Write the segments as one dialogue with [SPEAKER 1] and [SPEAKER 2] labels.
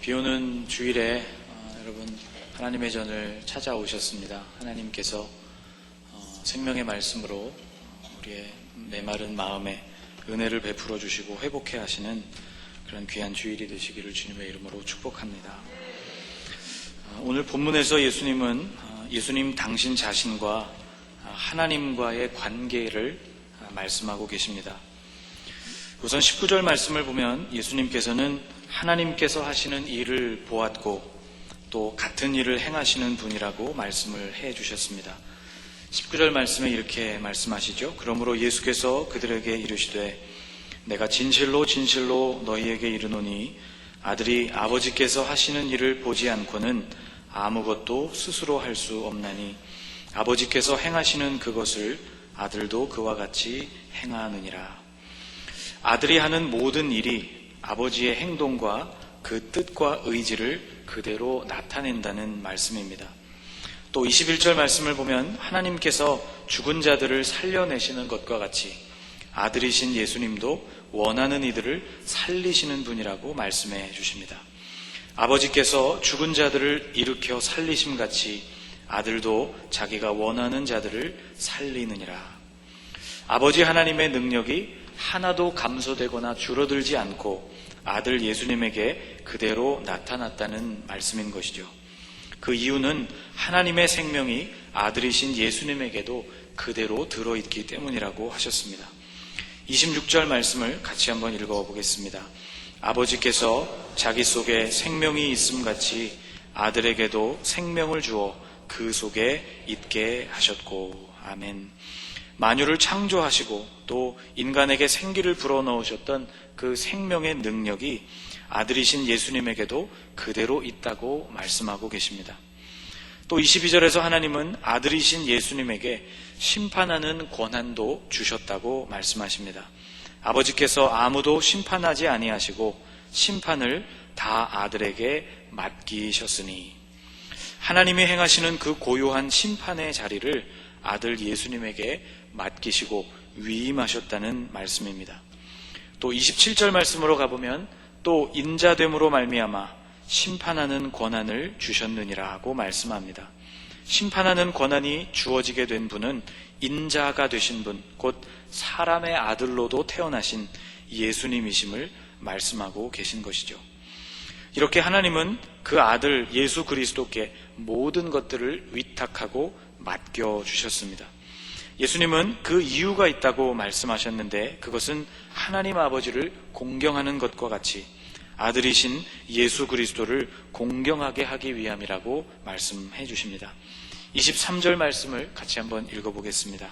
[SPEAKER 1] 비오는 주일에 여러분 하나님의 전을 찾아오셨습니다. 하나님께서 생명의 말씀으로 우리의 메마른 마음에 은혜를 베풀어 주시고 회복해 하시는 그런 귀한 주일이 되시기를 주님의 이름으로 축복합니다. 오늘 본문에서 예수님 당신 자신과 하나님과의 관계를 말씀하고 계십니다. 우선 19절 말씀을 보면 예수님께서는 하나님께서 하시는 일을 보았고 또 같은 일을 행하시는 분이라고 말씀을 해 주셨습니다. 19절 말씀에 이렇게 말씀하시죠. 그러므로 예수께서 그들에게 이르시되 내가 진실로 진실로 너희에게 이르노니 아들이 아버지께서 하시는 일을 보지 않고는 아무것도 스스로 할 수 없나니 아버지께서 행하시는 그것을 아들도 그와 같이 행하느니라. 아들이 하는 모든 일이 아버지의 행동과 그 뜻과 의지를 그대로 나타낸다는 말씀입니다. 또 21절 말씀을 보면 하나님께서 죽은 자들을 살려내시는 것과 같이 아들이신 예수님도 원하는 이들을 살리시는 분이라고 말씀해 주십니다. 아버지께서 죽은 자들을 일으켜 살리심같이 아들도 자기가 원하는 자들을 살리느니라. 아버지 하나님의 능력이 하나도 감소되거나 줄어들지 않고 아들 예수님에게 그대로 나타났다는 말씀인 것이죠. 그 이유는 하나님의 생명이 아들이신 예수님에게도 그대로 들어있기 때문이라고 하셨습니다. 26절 말씀을 같이 한번 읽어보겠습니다. 아버지께서 자기 속에 생명이 있음같이 아들에게도 생명을 주어 그 속에 있게 하셨고. 아멘. 만유를 창조하시고 또 인간에게 생기를 불어넣으셨던 그 생명의 능력이 아들이신 예수님에게도 그대로 있다고 말씀하고 계십니다. 또 22절에서 하나님은 아들이신 예수님에게 심판하는 권한도 주셨다고 말씀하십니다. 아버지께서 아무도 심판하지 아니하시고 심판을 다 아들에게 맡기셨으니 하나님이 행하시는 그 고요한 심판의 자리를 아들 예수님에게 맡기시고 위임하셨다는 말씀입니다. 또 27절 말씀으로 가보면 또 인자됨으로 말미암아 심판하는 권한을 주셨느니라고 말씀합니다. 심판하는 권한이 주어지게 된 분은 인자가 되신 분, 곧 사람의 아들로도 태어나신 예수님이심을 말씀하고 계신 것이죠. 이렇게 하나님은 그 아들 예수 그리스도께 모든 것들을 위탁하고 맡겨주셨습니다. 예수님은 그 이유가 있다고 말씀하셨는데 그것은 하나님 아버지를 공경하는 것과 같이 아들이신 예수 그리스도를 공경하게 하기 위함이라고 말씀해 주십니다. 23절 말씀을 같이 한번 읽어보겠습니다.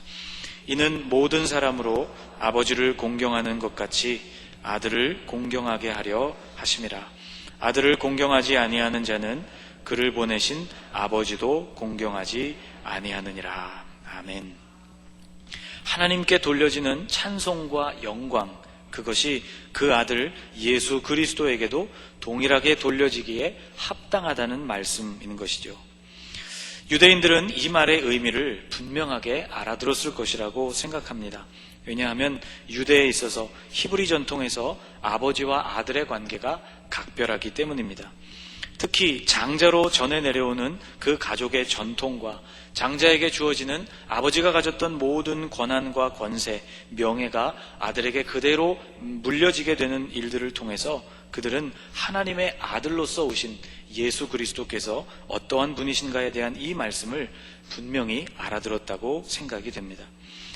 [SPEAKER 1] 이는 모든 사람으로 아버지를 공경하는 것 같이 아들을 공경하게 하려 하심이라. 아들을 공경하지 아니하는 자는 그를 보내신 아버지도 공경하지 아니하느니라. 아멘. 하나님께 돌려지는 찬송과 영광, 그것이 그 아들 예수 그리스도에게도 동일하게 돌려지기에 합당하다는 말씀인 것이죠. 유대인들은 이 말의 의미를 분명하게 알아들었을 것이라고 생각합니다. 왜냐하면 유대에 있어서 히브리 전통에서 아버지와 아들의 관계가 각별하기 때문입니다. 특히 장자로 전해 내려오는 그 가족의 전통과 장자에게 주어지는 아버지가 가졌던 모든 권한과 권세, 명예가 아들에게 그대로 물려지게 되는 일들을 통해서 그들은 하나님의 아들로서 오신 예수 그리스도께서 어떠한 분이신가에 대한 이 말씀을 분명히 알아들었다고 생각이 됩니다.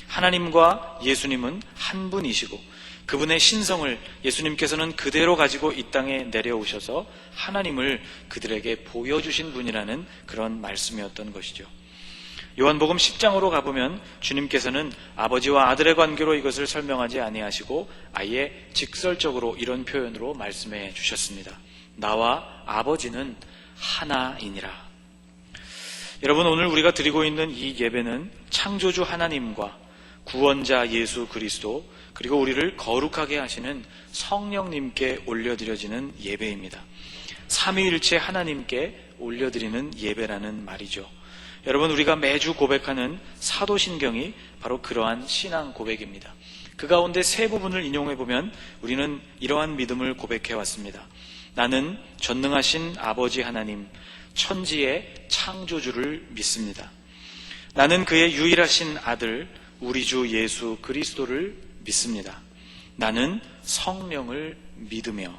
[SPEAKER 1] 하나님과 예수님은 한 분이시고 그분의 신성을 예수님께서는 그대로 가지고 이 땅에 내려오셔서 하나님을 그들에게 보여주신 분이라는 그런 말씀이었던 것이죠. 요한복음 10장으로 가보면 주님께서는 아버지와 아들의 관계로 이것을 설명하지 아니하시고 아예 직설적으로 이런 표현으로 말씀해 주셨습니다. 나와 아버지는 하나이니라. 여러분, 오늘 우리가 드리고 있는 이 예배는 창조주 하나님과 구원자 예수 그리스도 그리고 우리를 거룩하게 하시는 성령님께 올려드려지는 예배입니다. 삼위일체 하나님께 올려드리는 예배라는 말이죠. 여러분, 우리가 매주 고백하는 사도신경이 바로 그러한 신앙 고백입니다. 그 가운데 세 부분을 인용해 보면 우리는 이러한 믿음을 고백해 왔습니다. 나는 전능하신 아버지 하나님, 천지의 창조주를 믿습니다. 나는 그의 유일하신 아들, 우리 주 예수 그리스도를 믿습니다. 나는 성령을 믿으며.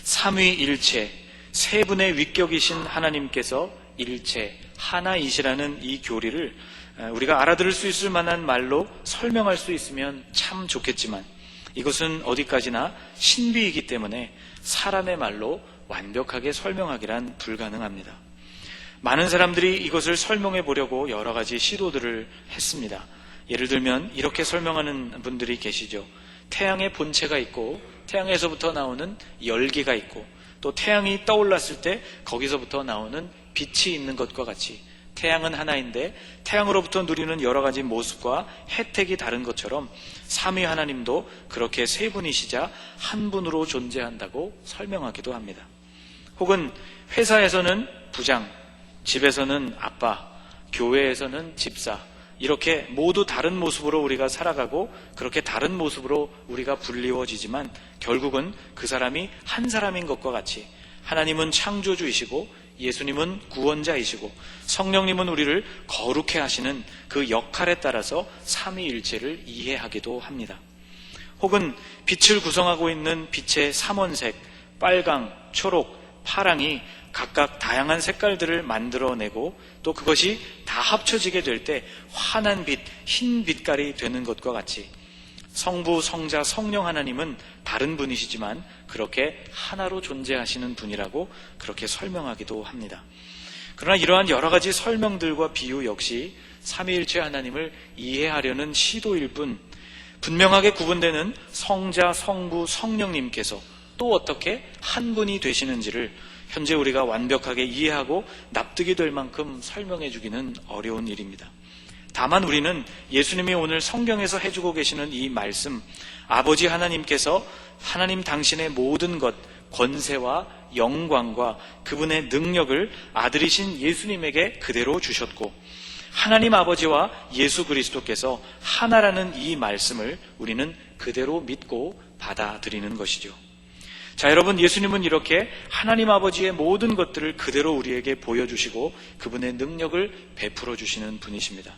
[SPEAKER 1] 삼위일체, 세 분의 위격이신 하나님께서 일체, 하나이시라는 이 교리를 우리가 알아들을 수 있을 만한 말로 설명할 수 있으면 참 좋겠지만, 이것은 어디까지나 신비이기 때문에 사람의 말로 완벽하게 설명하기란 불가능합니다. 많은 사람들이 이것을 설명해 보려고 여러 가지 시도들을 했습니다. 예를 들면 이렇게 설명하는 분들이 계시죠. 태양의 본체가 있고 태양에서부터 나오는 열기가 있고, 또 태양이 떠올랐을 때 거기서부터 나오는 빛이 있는 것과 같이 태양은 하나인데 태양으로부터 누리는 여러 가지 모습과 혜택이 다른 것처럼 삼위 하나님도 그렇게 세 분이시자 한 분으로 존재한다고 설명하기도 합니다. 혹은 회사에서는 부장, 집에서는 아빠, 교회에서는 집사, 이렇게 모두 다른 모습으로 우리가 살아가고 그렇게 다른 모습으로 우리가 불리워지지만 결국은 그 사람이 한 사람인 것과 같이 하나님은 창조주이시고 예수님은 구원자이시고 성령님은 우리를 거룩해 하시는 그 역할에 따라서 삼위일체를 이해하기도 합니다. 혹은 빛을 구성하고 있는 빛의 삼원색, 빨강, 초록, 파랑이 각각 다양한 색깔들을 만들어내고 또 그것이 다 합쳐지게 될 때 환한 빛, 흰 빛깔이 되는 것과 같이 성부, 성자, 성령 하나님은 다른 분이시지만 그렇게 하나로 존재하시는 분이라고 그렇게 설명하기도 합니다. 그러나 이러한 여러 가지 설명들과 비유 역시 삼위일체 하나님을 이해하려는 시도일 뿐, 분명하게 구분되는 성자, 성부, 성령님께서 또 어떻게 한 분이 되시는지를 현재 우리가 완벽하게 이해하고 납득이 될 만큼 설명해 주기는 어려운 일입니다. 다만 우리는 예수님이 오늘 성경에서 해주고 계시는 이 말씀, 아버지 하나님께서 하나님 당신의 모든 것, 권세와 영광과 그분의 능력을 아들이신 예수님에게 그대로 주셨고, 하나님 아버지와 예수 그리스도께서 하나라는 이 말씀을 우리는 그대로 믿고 받아들이는 것이죠. 자, 여러분, 예수님은 이렇게 하나님 아버지의 모든 것들을 그대로 우리에게 보여주시고 그분의 능력을 베풀어 주시는 분이십니다.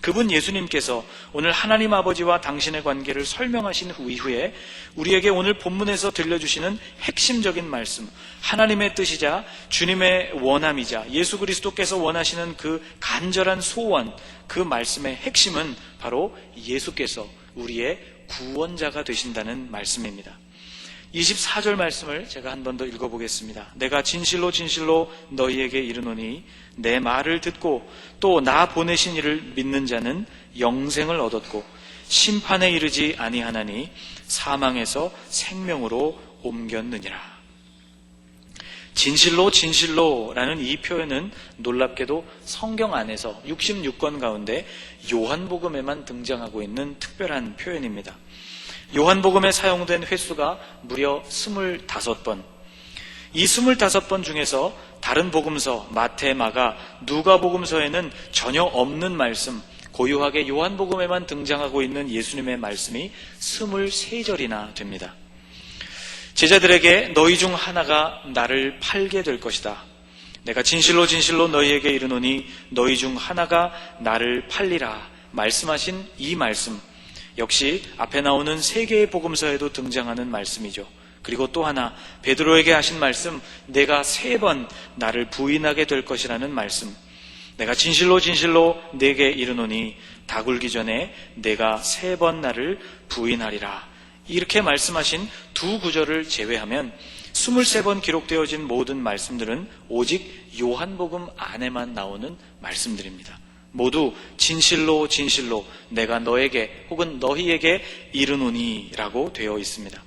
[SPEAKER 1] 그분 예수님께서 오늘 하나님 아버지와 당신의 관계를 설명하신 이후에 우리에게 오늘 본문에서 들려주시는 핵심적인 말씀, 하나님의 뜻이자 주님의 원함이자 예수 그리스도께서 원하시는 그 간절한 소원, 그 말씀의 핵심은 바로 예수께서 우리의 구원자가 되신다는 말씀입니다. 24절 말씀을 제가 한 번 더 읽어보겠습니다. 내가 진실로 진실로 너희에게 이르노니 내 말을 듣고 또 나 보내신 이를 믿는 자는 영생을 얻었고 심판에 이르지 아니하나니 사망에서 생명으로 옮겼느니라. 진실로 진실로라는 이 표현은 놀랍게도 성경 안에서 66권 가운데 요한복음에만 등장하고 있는 특별한 표현입니다. 요한복음에 사용된 횟수가 무려 25번. 이 25번 중에서 다른 복음서, 마태, 마가, 누가복음서에는 전혀 없는 말씀, 고유하게 요한복음에만 등장하고 있는 예수님의 말씀이 23절이나 됩니다. 제자들에게 너희 중 하나가 나를 팔게 될 것이다. 내가 진실로 진실로 너희에게 이르노니 너희 중 하나가 나를 팔리라 말씀하신 이 말씀, 역시 앞에 나오는 3개의 복음서에도 등장하는 말씀이죠. 그리고 또 하나 베드로에게 하신 말씀, 내가 3번 나를 부인하게 될 것이라는 말씀, 내가 진실로 진실로 네게 이르노니 다 굴기 전에 내가 3번 나를 부인하리라, 이렇게 말씀하신 두 구절을 제외하면 23번 기록되어진 모든 말씀들은 오직 요한복음 안에만 나오는 말씀들입니다. 모두 진실로 진실로 내가 너에게 혹은 너희에게 이르노니 라고 되어 있습니다.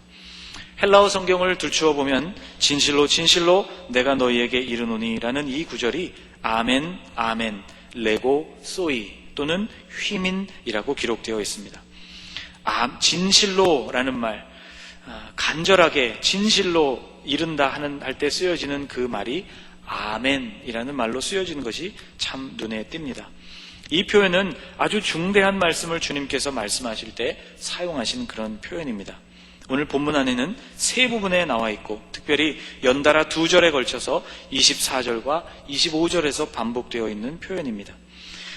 [SPEAKER 1] 헬라어 성경을 들추어 보면 진실로 진실로 내가 너희에게 이르노니 라는 이 구절이 아멘, 아멘, 레고, 소이 또는 휘민이라고 기록되어 있습니다. 진실로라는 말, 간절하게 진실로 이른다 할 때 쓰여지는 그 말이 아멘이라는 말로 쓰여지는 것이 참 눈에 띕니다. 이 표현은 아주 중대한 말씀을 주님께서 말씀하실 때 사용하신 그런 표현입니다. 오늘 본문 안에는 세 부분에 나와 있고 특별히 연달아 두 절에 걸쳐서 24절과 25절에서 반복되어 있는 표현입니다.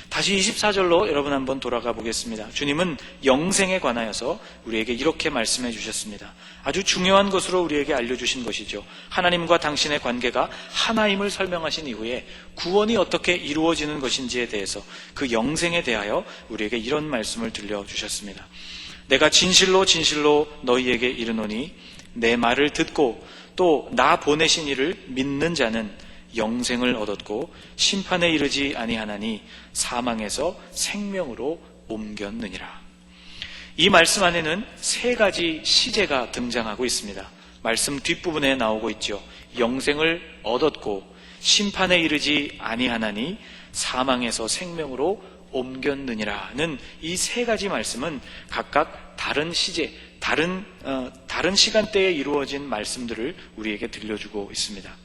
[SPEAKER 1] 다시 24절로 여러분 한번 돌아가 보겠습니다. 주님은 영생에 관하여서 우리에게 이렇게 말씀해 주셨습니다. 아주 중요한 것으로 우리에게 알려주신 것이죠. 하나님과 당신의 관계가 하나임을 설명하신 이후에 구원이 어떻게 이루어지는 것인지에 대해서 그 영생에 대하여 우리에게 이런 말씀을 들려주셨습니다. 내가 진실로 진실로 너희에게 이르노니 내 말을 듣고 또 나 보내신 이를 믿는 자는 영생을 얻었고 심판에 이르지 아니하나니 사망에서 생명으로 옮겼느니라. 이 말씀 안에는 세 가지 시제가 등장하고 있습니다. 말씀 뒷부분에 나오고 있죠. 영생을 얻었고 심판에 이르지 아니하나니 사망에서 생명으로 옮겼느니라는 이 세 가지 말씀은 각각 다른 시제, 다른 시간대에 이루어진 말씀들을 우리에게 들려주고 있습니다.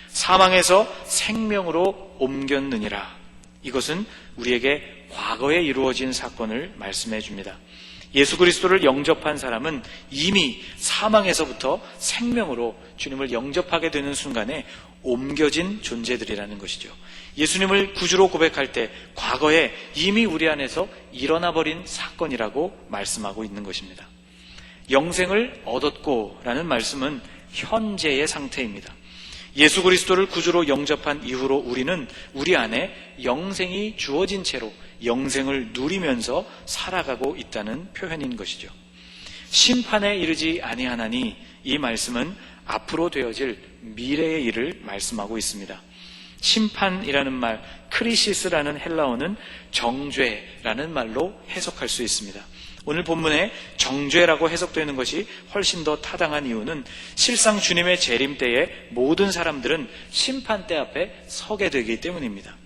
[SPEAKER 1] 사망에서 생명으로 옮겼느니라. 이것은 우리에게 과거에 이루어진 사건을 말씀해 줍니다. 예수 그리스도를 영접한 사람은 이미 사망에서부터 생명으로 주님을 영접하게 되는 순간에 옮겨진 존재들이라는 것이죠. 예수님을 구주로 고백할 때 과거에 이미 우리 안에서 일어나 버린 사건이라고 말씀하고 있는 것입니다. 영생을 얻었고 라는 말씀은 현재의 상태입니다. 예수 그리스도를 구주로 영접한 이후로 우리는 우리 안에 영생이 주어진 채로 영생을 누리면서 살아가고 있다는 표현인 것이죠. 심판에 이르지 아니하나니 이 말씀은 앞으로 되어질 미래의 일을 말씀하고 있습니다. 심판이라는 말, 크리시스라는 헬라어는 정죄라는 말로 해석할 수 있습니다. 오늘 본문에 정죄라고 해석되는 것이 훨씬 더 타당한 이유는 실상 주님의 재림 때에 모든 사람들은 심판대 앞에 서게 되기 때문입니다.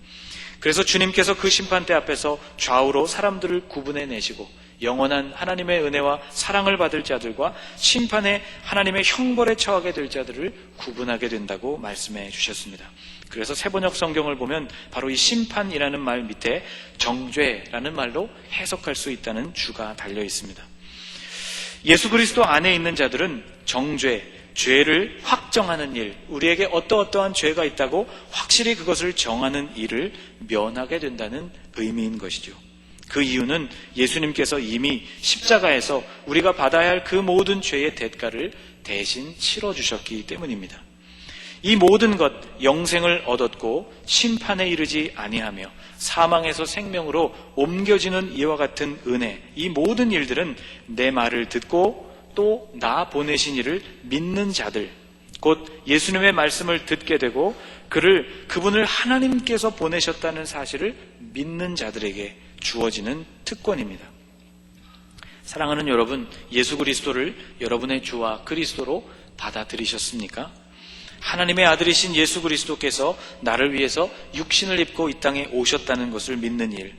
[SPEAKER 1] 그래서 주님께서 그 심판대 앞에서 좌우로 사람들을 구분해내시고 영원한 하나님의 은혜와 사랑을 받을 자들과 심판에 하나님의 형벌에 처하게 될 자들을 구분하게 된다고 말씀해 주셨습니다. 그래서 세번역 성경을 보면 바로 이 심판이라는 말 밑에 정죄라는 말로 해석할 수 있다는 주가 달려 있습니다. 예수 그리스도 안에 있는 자들은 정죄, 죄를 확정하는 일, 우리에게 어떠어떠한 죄가 있다고 확실히 그것을 정하는 일을 면하게 된다는 의미인 것이죠. 그 이유는 예수님께서 이미 십자가에서 우리가 받아야 할 그 모든 죄의 대가를 대신 치러주셨기 때문입니다. 이 모든 것, 영생을 얻었고 심판에 이르지 아니하며 사망에서 생명으로 옮겨지는 이와 같은 은혜, 이 모든 일들은 내 말을 듣고 또 나 보내신 이를 믿는 자들, 곧 예수님의 말씀을 듣게 되고 그분을 하나님께서 보내셨다는 사실을 믿는 자들에게 주어지는 특권입니다. 사랑하는 여러분, 예수 그리스도를 여러분의 주와 그리스도로 받아들이셨습니까? 하나님의 아들이신 예수 그리스도께서 나를 위해서 육신을 입고 이 땅에 오셨다는 것을 믿는 일,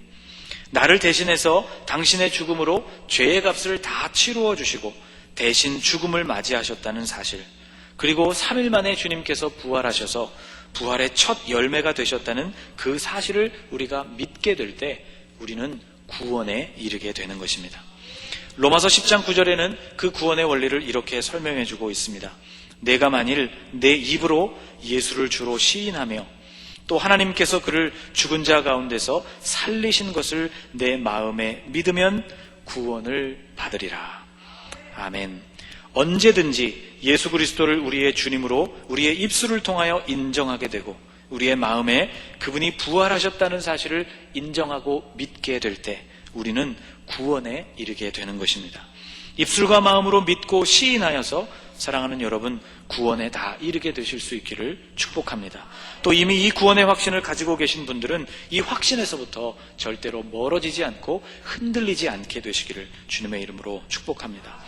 [SPEAKER 1] 나를 대신해서 당신의 죽음으로 죄의 값을 다 치루어 주시고 대신 죽음을 맞이하셨다는 사실, 그리고 3일 만에 주님께서 부활하셔서 부활의 첫 열매가 되셨다는 그 사실을 우리가 믿게 될 때 우리는 구원에 이르게 되는 것입니다. 로마서 10장 9절에는 그 구원의 원리를 이렇게 설명해 주고 있습니다. 내가 만일 내 입으로 예수를 주로 시인하며 또 하나님께서 그를 죽은 자 가운데서 살리신 것을 내 마음에 믿으면 구원을 받으리라. 아멘. 언제든지 예수 그리스도를 우리의 주님으로 우리의 입술을 통하여 인정하게 되고 우리의 마음에 그분이 부활하셨다는 사실을 인정하고 믿게 될 때 우리는 구원에 이르게 되는 것입니다. 입술과 마음으로 믿고 시인하여서 사랑하는 여러분, 구원에 다 이르게 되실 수 있기를 축복합니다. 또 이미 이 구원의 확신을 가지고 계신 분들은 이 확신에서부터 절대로 멀어지지 않고 흔들리지 않게 되시기를 주님의 이름으로 축복합니다.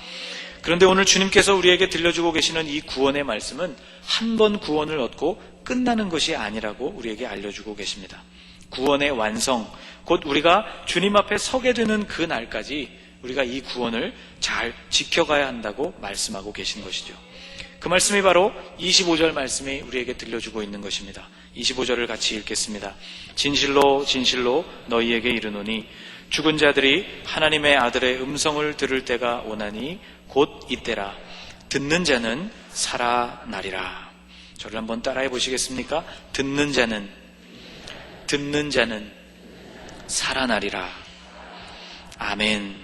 [SPEAKER 1] 그런데 오늘 주님께서 우리에게 들려주고 계시는 이 구원의 말씀은 한 번 구원을 얻고 끝나는 것이 아니라고 우리에게 알려주고 계십니다. 구원의 완성, 곧 우리가 주님 앞에 서게 되는 그 날까지 우리가 이 구원을 잘 지켜가야 한다고 말씀하고 계신 것이죠. 그 말씀이 바로 25절 말씀이 우리에게 들려주고 있는 것입니다. 25절을 같이 읽겠습니다. 진실로 진실로 너희에게 이르노니 죽은 자들이 하나님의 아들의 음성을 들을 때가 오나니 곧 이때라. 듣는 자는 살아나리라. 저를 한번 따라해 보시겠습니까? 듣는 자는 살아나리라. 아멘.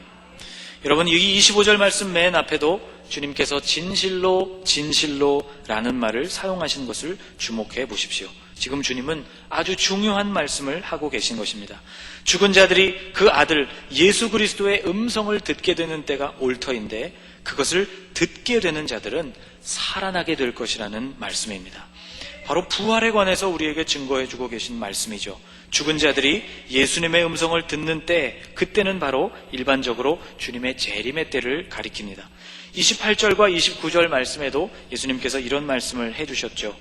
[SPEAKER 1] 여러분, 이 25절 말씀 맨 앞에도 주님께서 진실로라는 말을 사용하신 것을 주목해 보십시오. 지금 주님은 아주 중요한 말씀을 하고 계신 것입니다. 죽은 자들이 그 아들 예수 그리스도의 음성을 듣게 되는 때가 올 터인데, 그것을 듣게 되는 자들은 살아나게 될 것이라는 말씀입니다. 바로 부활에 관해서 우리에게 증거해 주고 계신 말씀이죠. 죽은 자들이 예수님의 음성을 듣는 때, 그때는 바로 일반적으로 주님의 재림의 때를 가리킵니다. 28절과 29절 말씀에도 예수님께서 이런 말씀을 해주셨죠.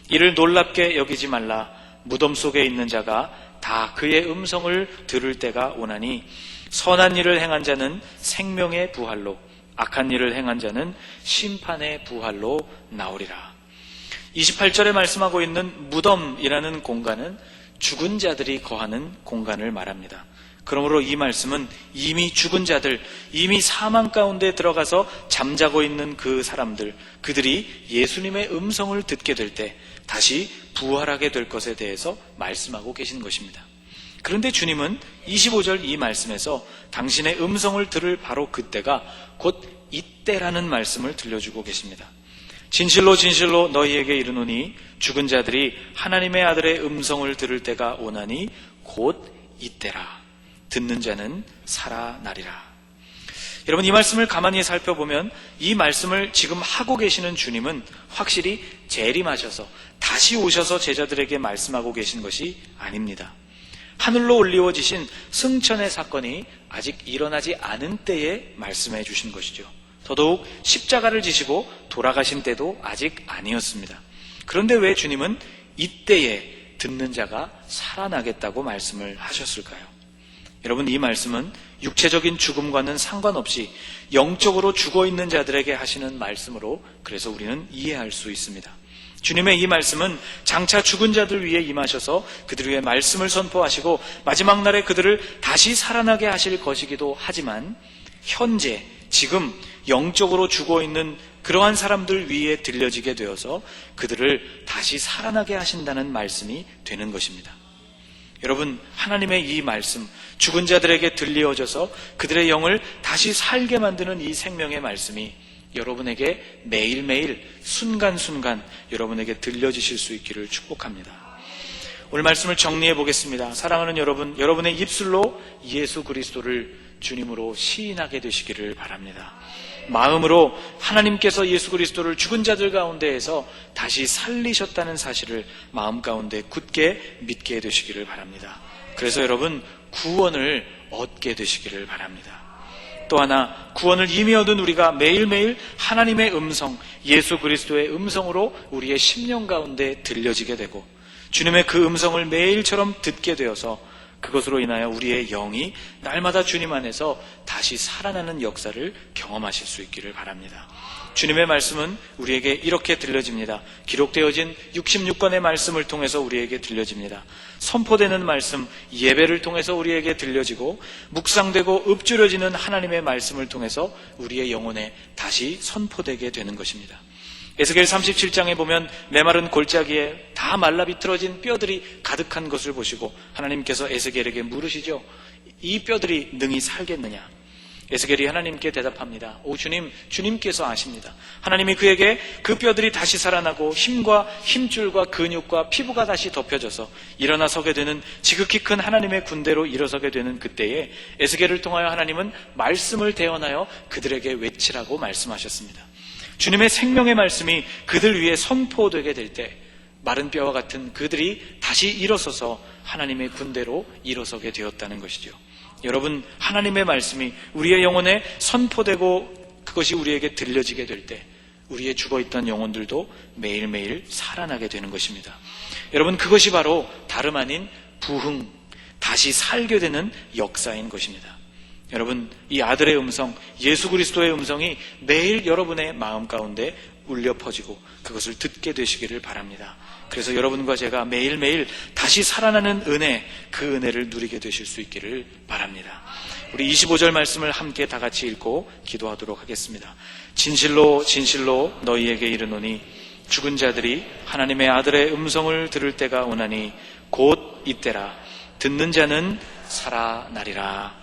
[SPEAKER 1] 이를 놀랍게 여기지 말라. 무덤 속에 있는 자가 다 그의 음성을 들을 때가 오나니, 선한 일을 행한 자는 생명의 부활로, 악한 일을 행한 자는 심판의 부활로 나오리라. 28절에 말씀하고 있는 무덤이라는 공간은 죽은 자들이 거하는 공간을 말합니다. 그러므로 이 말씀은 이미 죽은 자들, 이미 사망 가운데 들어가서 잠자고 있는 그 사람들, 그들이 예수님의 음성을 듣게 될 때 다시 부활하게 될 것에 대해서 말씀하고 계신 것입니다. 그런데 주님은 25절 이 말씀에서 당신의 음성을 들을 바로 그때가 곧 이때라는 말씀을 들려주고 계십니다. 진실로 진실로 너희에게 이르노니 죽은 자들이 하나님의 아들의 음성을 들을 때가 오나니 곧 이때라. 듣는 자는 살아나리라. 여러분, 이 말씀을 가만히 살펴보면 이 말씀을 지금 하고 계시는 주님은 확실히 재림하셔서 다시 오셔서 제자들에게 말씀하고 계신 것이 아닙니다. 하늘로 올리워지신 승천의 사건이 아직 일어나지 않은 때에 말씀해 주신 것이죠. 더더욱 십자가를 지시고 돌아가신 때도 아직 아니었습니다. 그런데 왜 주님은 이때에 듣는 자가 살아나겠다고 말씀을 하셨을까요? 여러분, 이 말씀은 육체적인 죽음과는 상관없이 영적으로 죽어있는 자들에게 하시는 말씀으로, 그래서 우리는 이해할 수 있습니다. 주님의 이 말씀은 장차 죽은 자들 위에 임하셔서 그들 위에 말씀을 선포하시고 마지막 날에 그들을 다시 살아나게 하실 것이기도 하지만, 현재 지금 영적으로 죽어있는 그러한 사람들 위에 들려지게 되어서 그들을 다시 살아나게 하신다는 말씀이 되는 것입니다. 여러분, 하나님의 이 말씀, 죽은 자들에게 들려져서 그들의 영을 다시 살게 만드는 이 생명의 말씀이 여러분에게 매일매일 순간순간 여러분에게 들려지실 수 있기를 축복합니다. 오늘 말씀을 정리해 보겠습니다. 사랑하는 여러분, 여러분의 입술로 예수 그리스도를 주님으로 시인하게 되시기를 바랍니다. 마음으로 하나님께서 예수 그리스도를 죽은 자들 가운데에서 다시 살리셨다는 사실을 마음 가운데 굳게 믿게 되시기를 바랍니다. 그래서 여러분, 구원을 얻게 되시기를 바랍니다. 또 하나, 구원을 이미 얻은 우리가 매일매일 하나님의 음성, 예수 그리스도의 음성으로 우리의 심령 가운데 들려지게 되고 주님의 그 음성을 매일처럼 듣게 되어서 그것으로 인하여 우리의 영이 날마다 주님 안에서 다시 살아나는 역사를 경험하실 수 있기를 바랍니다. 주님의 말씀은 우리에게 이렇게 들려집니다. 기록되어진 66권의 말씀을 통해서 우리에게 들려집니다. 선포되는 말씀, 예배를 통해서 우리에게 들려지고 묵상되고 읊조려지는 하나님의 말씀을 통해서 우리의 영혼에 다시 선포되게 되는 것입니다. 에스겔 37장에 보면 메마른 골짜기에 다 말라 비틀어진 뼈들이 가득한 것을 보시고 하나님께서 에스겔에게 물으시죠. 이 뼈들이 능히 살겠느냐? 에스겔이 하나님께 대답합니다. 오 주님, 주님께서 아십니다. 하나님이 그에게 그 뼈들이 다시 살아나고 힘과 힘줄과 근육과 피부가 다시 덮여져서 일어나 서게 되는 지극히 큰 하나님의 군대로 일어서게 되는 그때에 에스겔을 통하여 하나님은 말씀을 대언하여 그들에게 외치라고 말씀하셨습니다. 주님의 생명의 말씀이 그들 위에 선포되게 될 때 마른 뼈와 같은 그들이 다시 일어서서 하나님의 군대로 일어서게 되었다는 것이죠. 여러분, 하나님의 말씀이 우리의 영혼에 선포되고 그것이 우리에게 들려지게 될 때 우리의 죽어있던 영혼들도 매일매일 살아나게 되는 것입니다. 여러분, 그것이 바로 다름 아닌 부흥, 다시 살게 되는 역사인 것입니다. 여러분, 이 아들의 음성, 예수 그리스도의 음성이 매일 여러분의 마음 가운데 울려 퍼지고 그것을 듣게 되시기를 바랍니다. 그래서 여러분과 제가 매일매일 다시 살아나는 은혜, 그 은혜를 누리게 되실 수 있기를 바랍니다. 우리 25절 말씀을 함께 다 같이 읽고 기도하도록 하겠습니다. 진실로 진실로 너희에게 이르노니 죽은 자들이 하나님의 아들의 음성을 들을 때가 오나니 곧 이때라. 듣는 자는 살아나리라.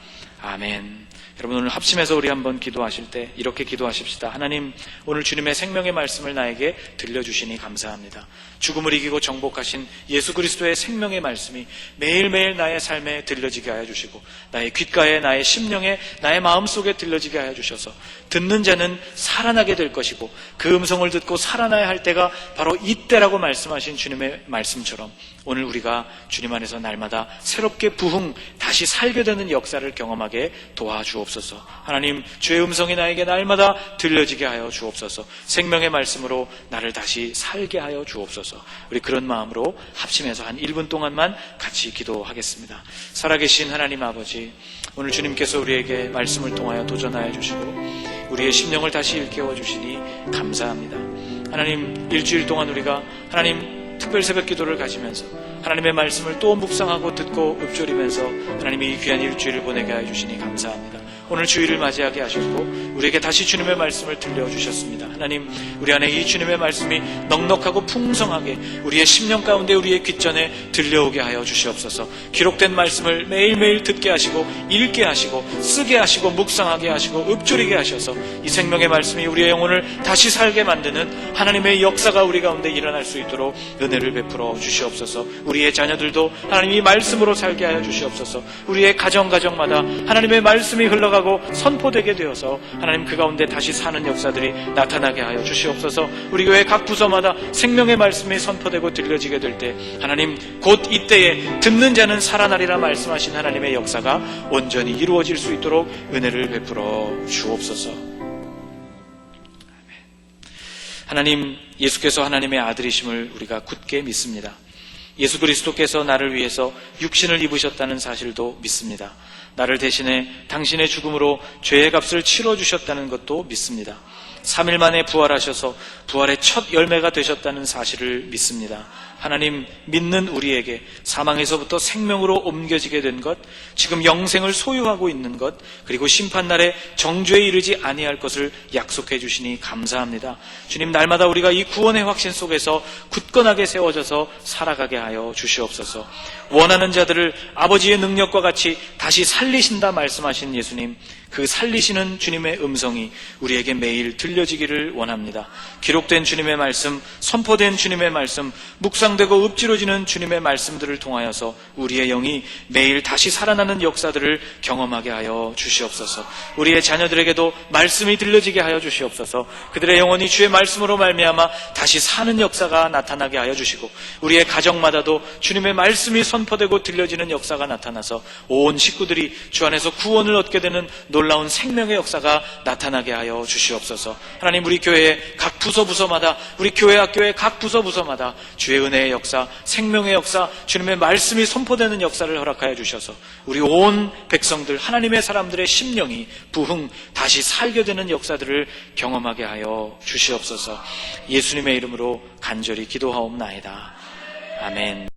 [SPEAKER 1] 아멘. 여러분, 오늘 합심해서 우리 한번 기도하실 때 이렇게 기도하십시다. 하나님, 오늘 주님의 생명의 말씀을 나에게 들려주시니 감사합니다. 죽음을 이기고 정복하신 예수 그리스도의 생명의 말씀이 매일매일 나의 삶에 들려지게 하여 주시고 나의 귓가에, 나의 심령에, 나의 마음속에 들려지게 하여 주셔서 듣는 자는 살아나게 될 것이고 그 음성을 듣고 살아나야 할 때가 바로 이때라고 말씀하신 주님의 말씀처럼 오늘 우리가 주님 안에서 날마다 새롭게 부흥, 다시 살게 되는 역사를 경험하게 도와주옵소서. 하나님, 주의 음성이 나에게 날마다 들려지게 하여 주옵소서. 생명의 말씀으로 나를 다시 살게 하여 주옵소서. 우리 그런 마음으로 합심해서 한 1분 동안만 같이 기도하겠습니다. 살아계신 하나님 아버지, 오늘 주님께서 우리에게 말씀을 통하여 도전하여 주시고 우리의 심령을 다시 일깨워 주시니 감사합니다. 하나님, 일주일 동안 우리가 하나님 특별 새벽 기도를 가지면서 하나님의 말씀을 또 묵상하고 듣고 읊조리면서 하나님이 이 귀한 일주일을 보내게 하여 주시니 감사합니다. 오늘 주일을 맞이하게 하셨고 우리에게 다시 주님의 말씀을 들려주셨습니다. 하나님, 우리 안에 이 주님의 말씀이 넉넉하고 풍성하게 우리의 심령 가운데, 우리의 귓전에 들려오게 하여 주시옵소서. 기록된 말씀을 매일매일 듣게 하시고 읽게 하시고 쓰게 하시고 묵상하게 하시고 읊조리게 하셔서 이 생명의 말씀이 우리의 영혼을 다시 살게 만드는 하나님의 역사가 우리 가운데 일어날 수 있도록 은혜를 베풀어 주시옵소서. 우리의 자녀들도 하나님이 말씀으로 살게 하여 주시옵소서. 우리의 가정마다 하나님의 말씀이 흘러가고 선포되게 되어서 하나님 그 가운데 다시 사는 역사들이 나타나게 하여 주시옵소서. 우리 교회 각 부서마다 생명의 말씀이 선포되고 들려지게 될 때 하나님, 곧 이때에 듣는 자는 살아나리라 말씀하신 하나님의 역사가 온전히 이루어질 수 있도록 은혜를 베풀어 주옵소서. 하나님, 예수께서 하나님의 아들이심을 우리가 굳게 믿습니다. 예수 그리스도께서 나를 위해서 육신을 입으셨다는 사실도 믿습니다. 나를 대신해 당신의 죽음으로 죄의 값을 치러주셨다는 것도 믿습니다. 3일 만에 부활하셔서 부활의 첫 열매가 되셨다는 사실을 믿습니다. 하나님, 믿는 우리에게 사망에서부터 생명으로 옮겨지게 된 것, 지금 영생을 소유하고 있는 것, 그리고 심판날에 정죄에 이르지 아니할 것을 약속해 주시니 감사합니다. 주님, 날마다 우리가 이 구원의 확신 속에서 굳건하게 세워져서 살아가게 하여 주시옵소서. 원하는 자들을 아버지의 능력과 같이 다시 살리신다 말씀하신 예수님, 그 살리시는 주님의 음성이 우리에게 매일 들려지기를 원합니다. 기록된 주님의 말씀, 선포된 주님의 말씀, 묵상되고 읊지러지는 주님의 말씀들을 통하여서 우리의 영이 매일 다시 살아나는 역사들을 경험하게 하여 주시옵소서. 우리의 자녀들에게도 말씀이 들려지게 하여 주시옵소서. 그들의 영혼이 주의 말씀으로 말미암아 다시 사는 역사가 나타나게 하여 주시고 우리의 가정마다도 주님의 말씀이 선포되고 들려지는 역사가 나타나서 온 식구들이 주 안에서 구원을 얻게 되는 놀라운 생명의 역사가 나타나게 하여 주시옵소서. 하나님, 우리 교회의 각 부서마다, 우리 교회 학교의 각 부서마다 주의 은혜의 역사, 생명의 역사, 주님의 말씀이 선포되는 역사를 허락하여 주셔서 우리 온 백성들, 하나님의 사람들의 심령이 부흥, 다시 살게 되는 역사들을 경험하게 하여 주시옵소서. 예수님의 이름으로 간절히 기도하옵나이다. 아멘.